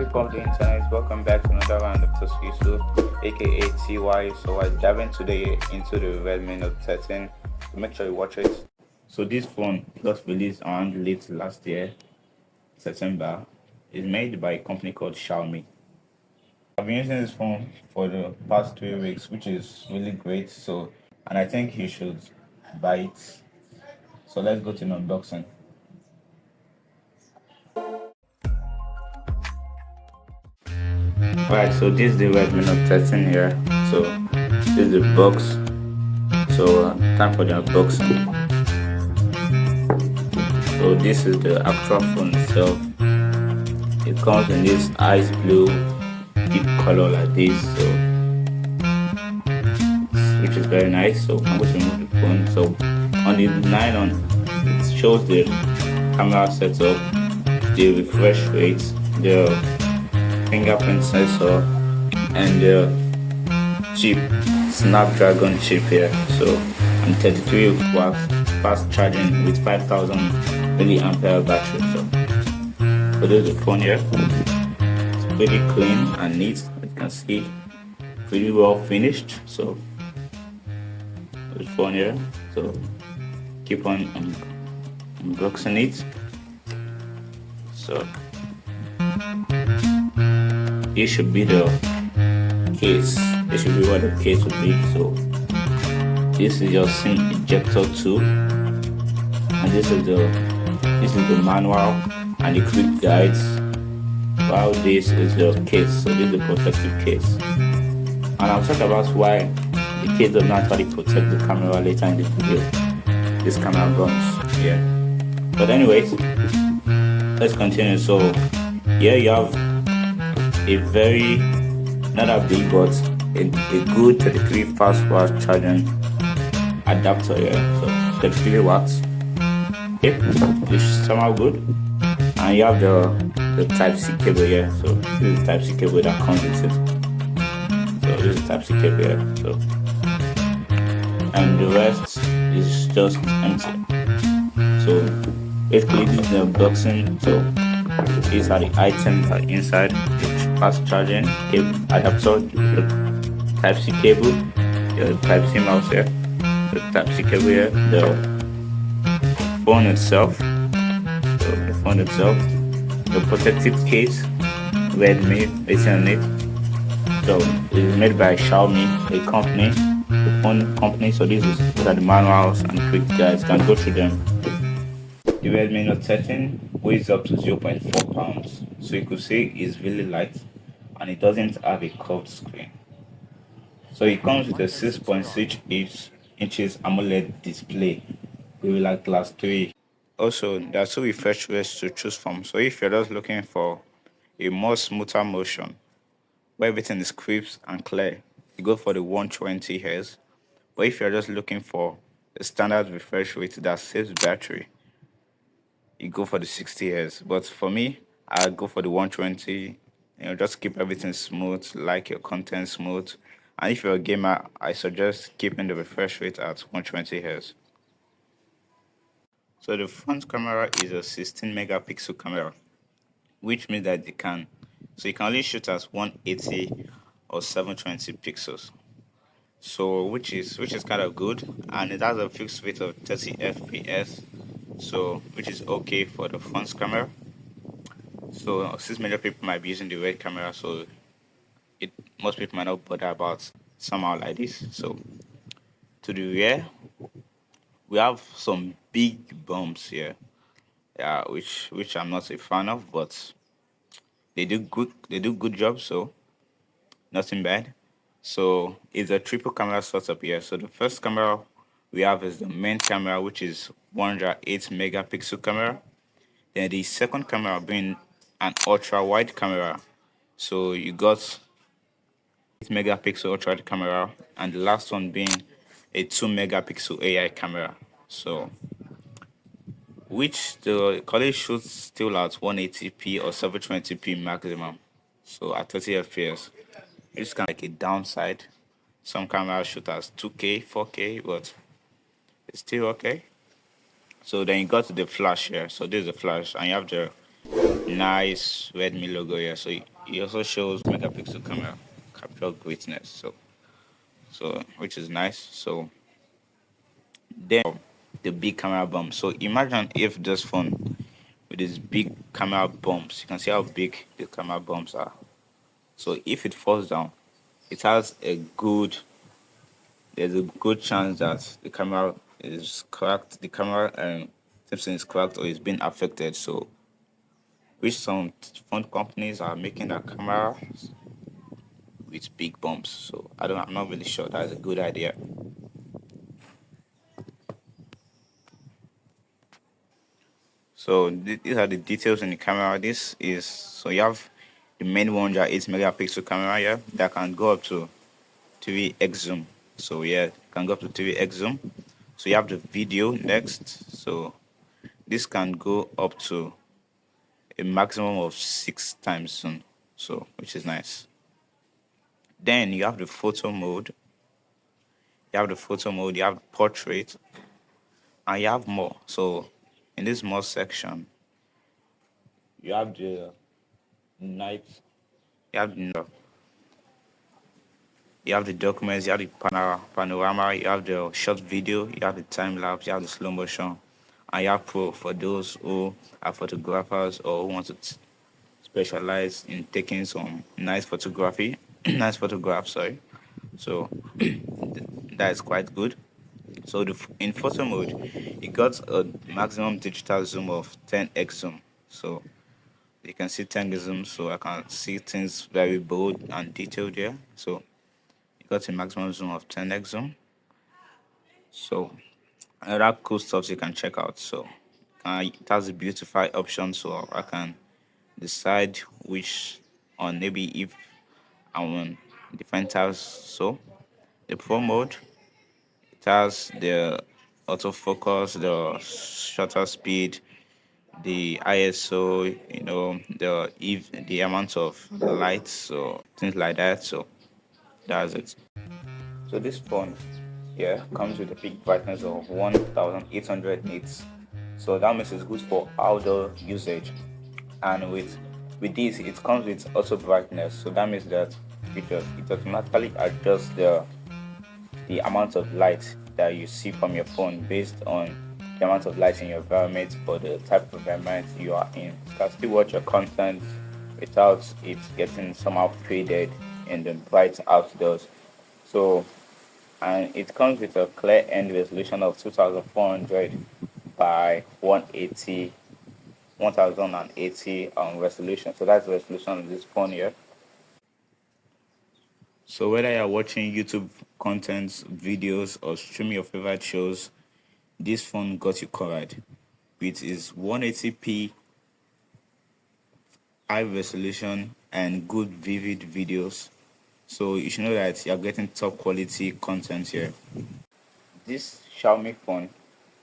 people of the internet, welcome back to another round of Tosin Yusuf, aka TY. So I dive in today into the Redmi Note 13. So make sure you watch it. So this phone was released around late last year, September. It's made by a company called Xiaomi. I've been using this phone for the past 3 weeks, which is really great. And I think you should buy it. So let's go to the unboxing. Alright, so this is the Redmi Note 13 here. So this is the box. So time for the unboxing. So this is the actual phone itself. It comes in this ice blue deep color like this, so which is very nice. So I'm going to remove the phone. So on the nylon, it shows the camera setup, the refresh rate, the fingerprint sensor, and the chip, Snapdragon chip here. So and 33 watts fast charging with 5000 milliampere battery. So this is the phone here. It's pretty clean and neat. As you can see, pretty well finished. So this phone here. So keep on unboxing it. So it should be the case. It should be what the case would be. So this is your SIM ejector tool, and this is the manual and the quick guides. While this is the case. So this is the protective case, and I'll talk about why the case does not actually protect the camera later in the video. This camera runs, yeah. But anyways, let's continue. So here you have a very, not that big, but a good 33 fast charging adapter here. So 33 watts. Okay, it's somehow good. And you have the Type-C cable here. So this is the Type-C cable that comes with it. So this is the Type-C cable here. So and the rest is just empty. So basically this is the unboxing. So these are the items that are inside: the fast charging cable adapter, the Type-C cable, the Type-C mouse here, the Type-C cable here, the phone itself, the protective case, Redmi written on it. So it is made by Xiaomi, a company, the phone company. So these are the manuals and quick guides. Can go through them. The Redmi Note 13 weighs up to 0.4 pounds, so you could say it's really light, and it doesn't have a curved screen. So it comes with a 6.6 inches AMOLED display, Gorilla Glass 3. Also, there are two refresh rates to choose from. So if you're just looking for a more smoother motion, where everything is crisp and clear, you go for the 120 Hz. But if you're just looking for a standard refresh rate that saves battery, you go for the 60 Hz. But for me, I go for the 120. Just keep everything smooth, like your content smooth. And if you're a gamer, I suggest keeping the refresh rate at 120 Hz. So the front camera is a 16 megapixel camera, which means that you can only shoot at 180 or 720 pixels. So which is kind of good, and it has a fixed rate of 30 fps. So which is okay for the front camera. So since many people might be using the red camera, so most people might not bother about somehow like this. So to the rear, we have some big bumps here, yeah, which I'm not a fan of, but they do good job, so nothing bad. So it's a triple camera setup here. So the first camera we have is the main camera, which is 108 megapixel camera. Then the second camera being an ultra wide camera. So you got 8 megapixel ultra wide camera, and the last one being a 2 megapixel AI camera. So which the college shoots still at 180p or 720p maximum. So at 30 fps, it's kind of like a downside. Some cameras shoot as 2K, 4K, but it's still okay. So then you got the flash here. So this is the flash, and you have the nice Redmi logo here. So you It also shows megapixel camera capture greatness. So which is nice. So then the big camera bump. So imagine if this phone with these big camera bumps, you can see how big the camera bumps are. So if it falls down, it has a good there's a good chance that the camera is cracked. The camera something is cracked or is being affected. So which some phone companies are making their camera with big bumps. So I'm not really sure that's a good idea. So these are the details in the camera. This is so you have the main 108 megapixel camera here that can go up to 3x zoom. So yeah, can go up to 3x zoom. So you have the video next. So this can go up to a maximum of 6 times zoom. So which is nice. Then you have the photo mode. You have the photo mode. You have portrait, and you have more. So in this more section, you have the night. You have the documents, you have the panorama, you have the short video, you have the time lapse, you have the slow motion, and you have pro for those who are photographers or who want to specialize in taking some nice photography, nice photographs. Sorry, so that is quite good. So in photo mode, it got a maximum digital zoom of 10x zoom. So you can see 10x zoom, so I can see things very bold and detailed here. So it got a maximum zoom of 10x zoom. So another cool stuff you can check out. So it has a beautify option, so I can decide which on maybe if I want different tabs. So the pro mode, it has the autofocus, the shutter speed, the ISO, the amount of light, so things like that. So that's it. So this phone, yeah, comes with a peak brightness of 1800 nits. So that means it's good for outdoor usage. And with this, it comes with auto brightness. So that means that it automatically adjusts the amount of light that you see from your phone based on the amount of light in your environment or the type of environment you are in. You can still watch your content without it getting somehow faded in the bright outdoors. So and it comes with a clear end resolution of 2400 by 1080 resolution. So that's the resolution of this phone here. So whether you're watching YouTube content, videos, or streaming your favorite shows, this phone got you covered. With its 180p high resolution and good vivid videos. So you should know that you're getting top quality content here. This Xiaomi phone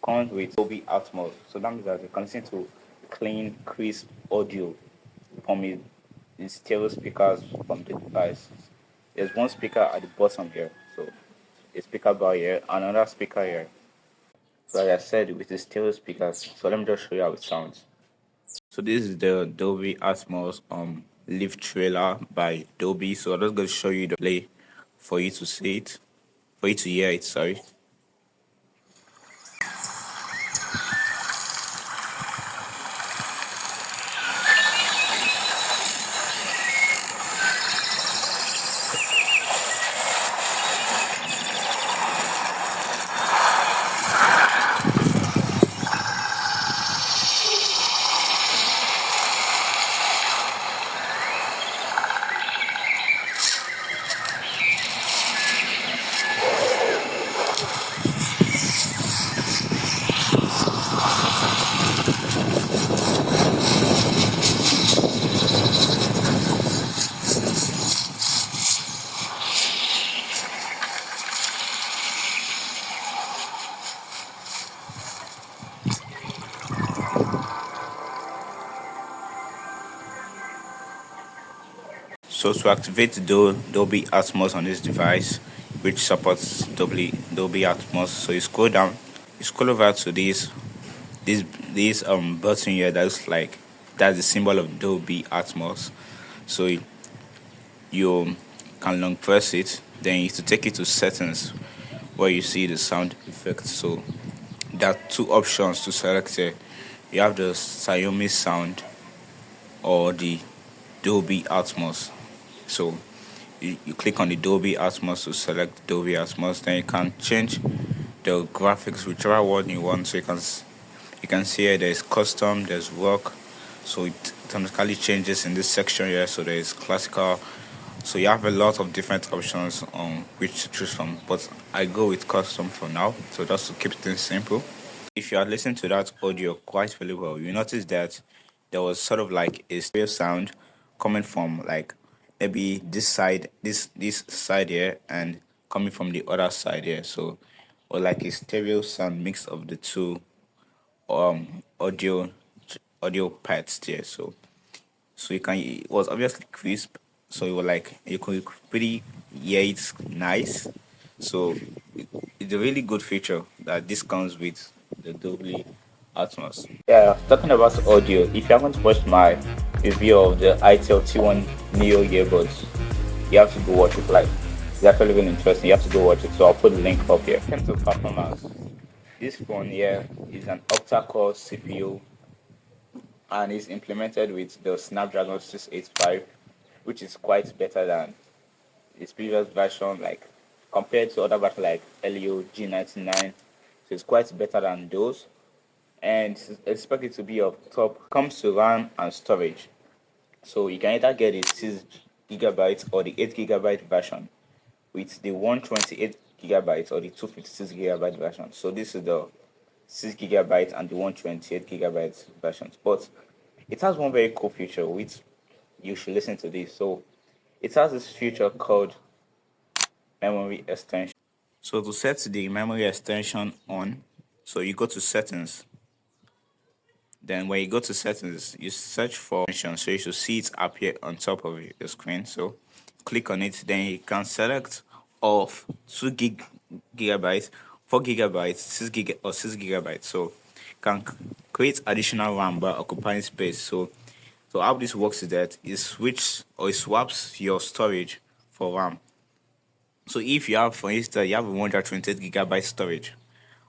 comes with Dolby Atmos, so that means that you can listen to clean, crisp audio from the stereo speakers from the device. There's one speaker at the bottom here, so a speaker bar here, another speaker here. So like I said, with the stereo speakers, so let me just show you how it sounds. So this is the Dolby Atmos live trailer by Dolby. So I'm just going to show you the play for you to see it, for you to hear it. Sorry. So to activate Dolby Atmos on this device, which supports Dolby Atmos, so you scroll over to this button here that's the symbol of Dolby Atmos. So you can long press it, then you to take it to settings where you see the sound effect. So there are two options to select here. You have the Xiaomi sound or the Dolby Atmos. So you click on the Dolby Atmos to select Dolby Atmos, then you can change the graphics whichever one you want. So you can see here there's custom, there's rock. So it automatically changes in this section here. So there is classical. So you have a lot of different options on which to choose from. But I go with custom for now. So just to keep things simple. If you are listening to that audio quite really well, you notice that there was sort of like a stereo sound coming from like maybe this side, this side here, and coming from the other side here. So, or like a stereo sound mix of the two audio parts there. So you can it was obviously crisp. So it was like you could pretty yeah it's nice. So it's a really good feature that this comes with the Dolby Atmos. Yeah, talking about audio, if you haven't watched my review of the ITEL T1 Neo earbuds, you have to go watch it. Like, it's actually really interesting. You have to go watch it. So I'll put the link up here. In terms of performance, this phone here is an octa-core CPU and is implemented with the Snapdragon 685, which is quite better than its previous version, like compared to other versions like Helio G99. So it's quite better than those, and it's expected to be of top. Comes to RAM and storage, so you can either get a 6 gigabyte or the 8 gigabyte version with the 128 gigabytes or the 256 gigabyte version. So this is the 6 gigabyte and the 128 gigabyte versions. But it has one very cool feature which you should listen to this. So it has this feature called memory extension. So to set the memory extension on, so you go to settings. Then when you go to settings, you search for extension. So you should see it appear on top of your screen. So click on it. Then you can select of 2 gigabytes, 4 gigabytes, 6 gig or 6 gigabytes. So you can create additional RAM by occupying space. So how this works is that it switch or it swaps your storage for RAM. So if you have, for instance, you have a 128 gigabyte storage,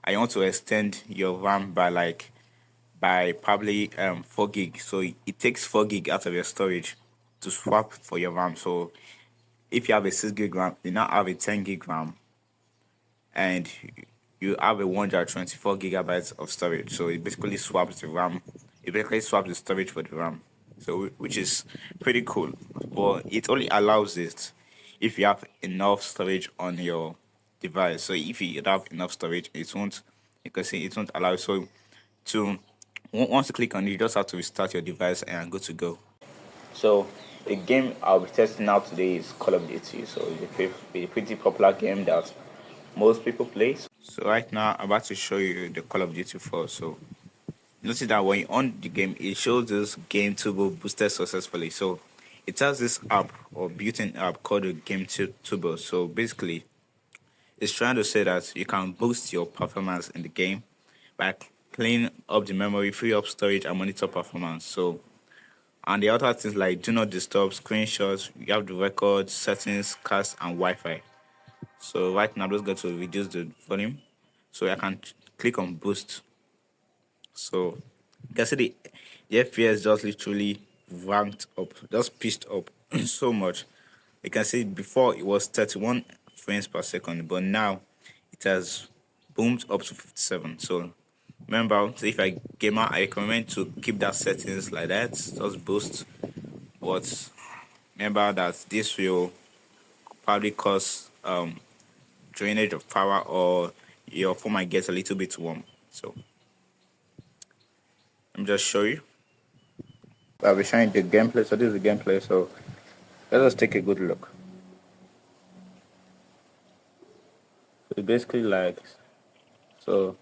and you want to extend your RAM by probably 4 gig. So it takes 4 gig out of your storage to swap for your RAM. So if you have a 6 gig RAM, you now have a 10 gig RAM, and you have a 124 gigabytes of storage. So it basically swaps the RAM. It basically swaps the storage for the RAM. So which is pretty cool. But it only allows it if you have enough storage on your device. So if you don't have enough storage, it won't. You can see it won't allow. So to once you click on it, you just have to restart your device and good to go. So the game I'll be testing out today is Call of Duty. So it's a pretty popular game that most people play. So right now I'm about to show you the Call of Duty 4. So notice that when you on the game, it shows this game turbo boosted successfully. So it has this app or built-in app called the turbo. So basically, it's trying to say that you can boost your performance in the game by cleaning up the memory, free up storage, and monitor performance. So and the other things like do not disturb, screenshots, you have the record, settings, cast, and Wi-Fi. So right now I'm just going to reduce the volume. So I can click on boost. So you can see the FPS just literally ranked up, just pitched up so much. You can see before it was 31 frames per second, but now it has boomed up to 57. So remember, so if I gamer, I recommend to keep that settings like that, just boost. But remember that this will probably cause drainage of power or your phone might get a little bit warm. So let me just show you. I'll be showing the gameplay. So this is the gameplay. So let us take a good look. So basically like so.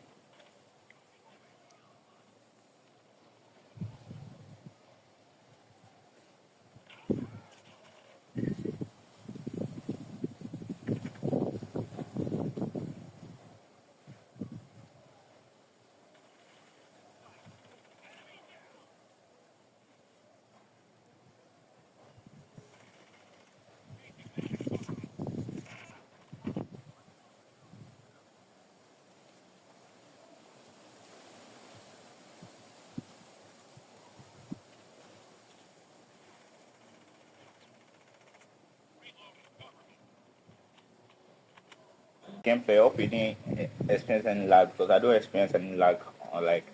gameplay. I hope you didn't experience any lag, because I don't experience any lag. On like,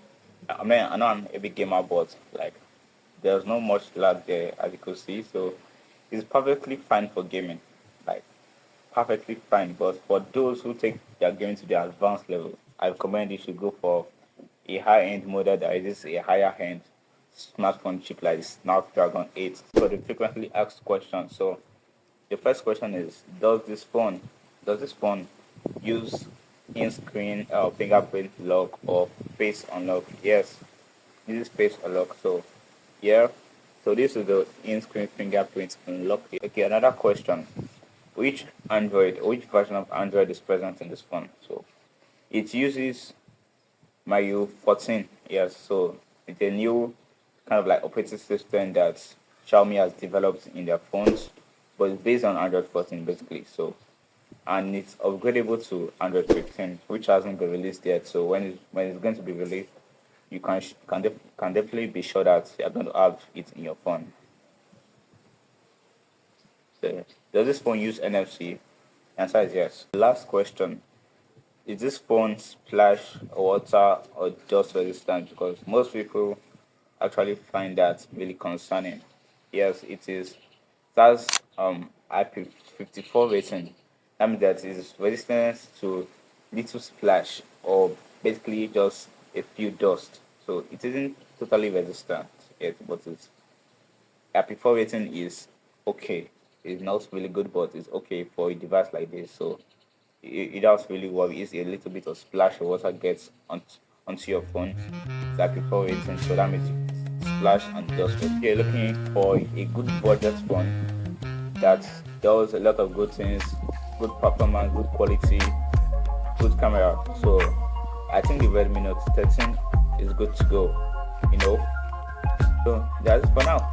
I mean, I know I'm a big gamer, but like, there's not much lag there as you could see. So it's perfectly fine for gaming, like perfectly fine. But for those who take their gaming to the advanced level, I recommend you should go for a high-end model that is a higher-end smartphone chip like Snapdragon 8. So the frequently asked question. So the first question is, does this phone use in-screen fingerprint lock or face unlock? Yes, this is face unlock. So yeah, so this is the in-screen fingerprint unlock. Okay, another question: which version of Android is present in this phone? So it uses Mario 14. Yes, so it's a new kind of like operating system that Xiaomi has developed in their phones, but it's based on Android 14 basically. So and it's upgradable to Android 15, which hasn't been released yet. So when it's going to be released, you can definitely be sure that you're going to have it in your phone. So does this phone use NFC? Answer is yes. Last question: is this phone splash water or dust resistant? Because most people actually find that really concerning. Yes, it is. It has IP54 rating. That means that it is resistant to little splash or basically just a few dust. So it isn't totally resistant yet, but its IP4 rating is okay. It's not really good, but it's okay for a device like this. So it does really worry if a little bit of splash of water gets onto your phone. It's like before rating, so that means splash and dust. If you're looking for a good budget phone that does a lot of good things, good performance, good quality, good camera, so I think the Redmi Note 13 is good to go. You know, so that's it for now.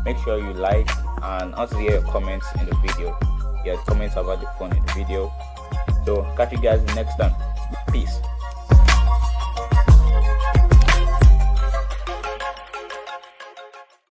Make sure you like and also hear your comments in the video. Your comments about the phone in the video. So catch you guys next time. Peace.